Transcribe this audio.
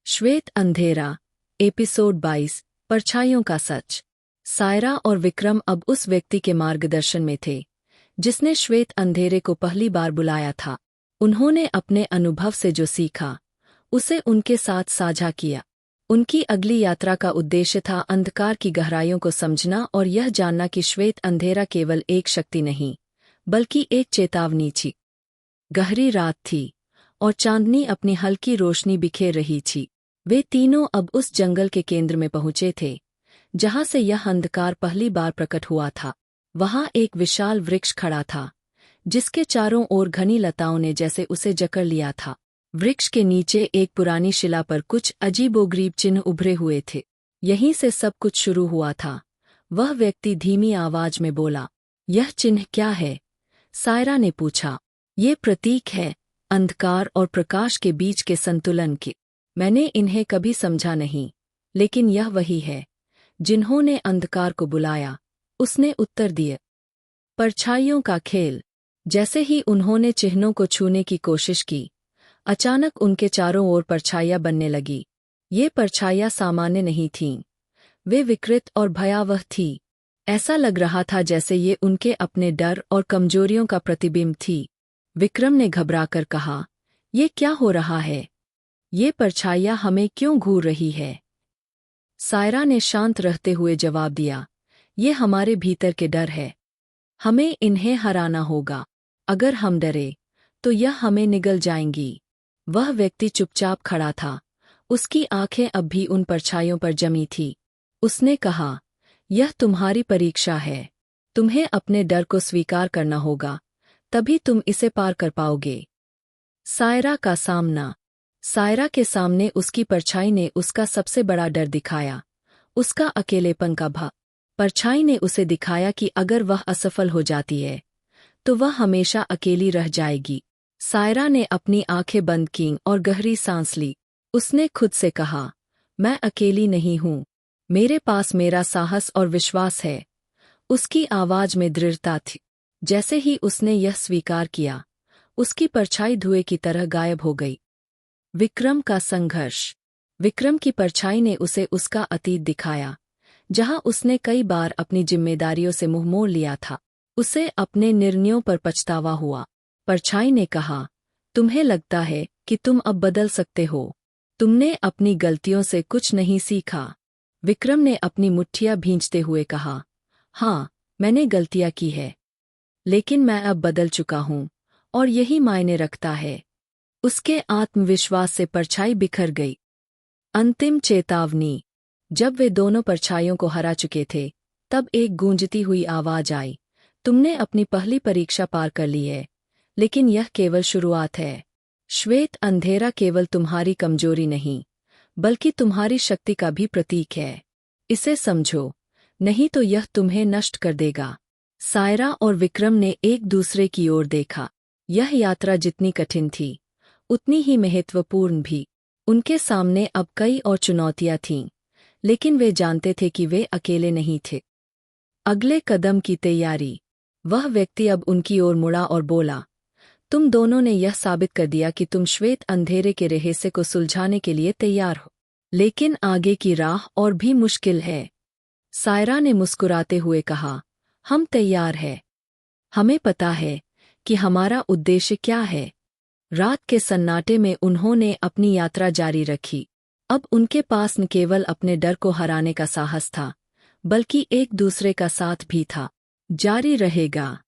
श्वेत अंधेरा एपिसोड 22 परछाइयों का सच। सायरा और विक्रम अब उस व्यक्ति के मार्गदर्शन में थे जिसने श्वेत अंधेरे को पहली बार बुलाया था। उन्होंने अपने अनुभव से जो सीखा उसे उनके साथ साझा किया। उनकी अगली यात्रा का उद्देश्य था अंधकार की गहराइयों को समझना और यह जानना कि श्वेत अंधेरा केवल एक शक्ति नहीं बल्कि एक चेतावनी थी। गहरी रात थी और चांदनी अपनी हल्की रोशनी बिखेर रही थी। वे तीनों अब उस जंगल के केंद्र में पहुंचे थे जहां से यह अंधकार पहली बार प्रकट हुआ था। वहां एक विशाल वृक्ष खड़ा था जिसके चारों ओर घनी लताओं ने जैसे उसे जकड़ लिया था। वृक्ष के नीचे एक पुरानी शिला पर कुछ अजीबोगरीब चिन्ह उभरे हुए थे। यहीं से सब कुछ शुरू हुआ था। वह व्यक्ति धीमी आवाज में बोला, यह चिन्ह क्या है? सायरा ने पूछा। ये प्रतीक है अंधकार और प्रकाश के बीच के संतुलन के। मैंने इन्हें कभी समझा नहीं, लेकिन यह वही है जिन्होंने अंधकार को बुलाया, उसने उत्तर दिया। परछाइयों का खेल। जैसे ही उन्होंने चिन्हों को छूने की कोशिश की, अचानक उनके चारों ओर परछाइयां बनने लगी। ये परछाइयां सामान्य नहीं थीं, वे विकृत और भयावह थीं। ऐसा लग रहा था जैसे ये उनके अपने डर और कमजोरियों का प्रतिबिंब थी। विक्रम ने घबराकर कहा, ये क्या हो रहा है? ये परछाइयां हमें क्यों घूर रही है? सायरा ने शांत रहते हुए जवाब दिया, ये हमारे भीतर के डर है। हमें इन्हें हराना होगा। अगर हम डरे तो यह हमें निगल जाएंगी। वह व्यक्ति चुपचाप खड़ा था, उसकी आंखें अब भी उन परछाइयों पर जमी थी। उसने कहा, यह तुम्हारी परीक्षा है। तुम्हें अपने डर को स्वीकार करना होगा, तभी तुम इसे पार कर पाओगे। सायरा का सामना। सायरा के सामने उसकी परछाई ने उसका सबसे बड़ा डर दिखाया, उसका अकेलेपन का भय। परछाई ने उसे दिखाया कि अगर वह असफल हो जाती है तो वह हमेशा अकेली रह जाएगी। सायरा ने अपनी आंखें बंद कीं और गहरी सांस ली। उसने खुद से कहा, मैं अकेली नहीं हूं, मेरे पास मेरा साहस और विश्वास है। उसकी आवाज में दृढ़ता थी। जैसे ही उसने यह स्वीकार किया, उसकी परछाई धुएं की तरह गायब हो गई। विक्रम का संघर्ष। विक्रम की परछाई ने उसे उसका अतीत दिखाया, जहां उसने कई बार अपनी जिम्मेदारियों से मुंह मोड़ लिया था। उसे अपने निर्णयों पर पछतावा हुआ। परछाई ने कहा, तुम्हें लगता है कि तुम अब बदल सकते हो? तुमने अपनी गलतियों से कुछ नहीं सीखा। विक्रम ने अपनी मुट्ठियां भींचते हुए कहा, हाँ, मैंने गलतियां की है, लेकिन मैं अब बदल चुका हूं और यही मायने रखता है। उसके आत्मविश्वास से परछाई बिखर गई। अंतिम चेतावनी। जब वे दोनों परछाइयों को हरा चुके थे, तब एक गूंजती हुई आवाज आई, तुमने अपनी पहली परीक्षा पार कर ली है, लेकिन यह केवल शुरुआत है। श्वेत अंधेरा केवल तुम्हारी कमजोरी नहीं, बल्कि तुम्हारी शक्ति का भी प्रतीक है। इसे समझो, नहीं तो यह तुम्हें नष्ट कर देगा। सायरा और विक्रम ने एक दूसरे की ओर देखा। यह यात्रा जितनी कठिन थी, उतनी ही महत्वपूर्ण भी। उनके सामने अब कई और चुनौतियां थीं, लेकिन वे जानते थे कि वे अकेले नहीं थे। अगले कदम की तैयारी। वह व्यक्ति अब उनकी ओर मुड़ा और बोला, तुम दोनों ने यह साबित कर दिया कि तुम श्वेत अंधेरे के रहस्य को सुलझाने के लिए तैयार हो, लेकिन आगे की राह और भी मुश्किल है। सायरा ने मुस्कुराते हुए कहा, हम तैयार हैं। हमें पता है कि हमारा उद्देश्य क्या है। रात के सन्नाटे में उन्होंने अपनी यात्रा जारी रखी। अब उनके पास न केवल अपने डर को हराने का साहस था, बल्कि एक दूसरे का साथ भी था। जारी रहेगा।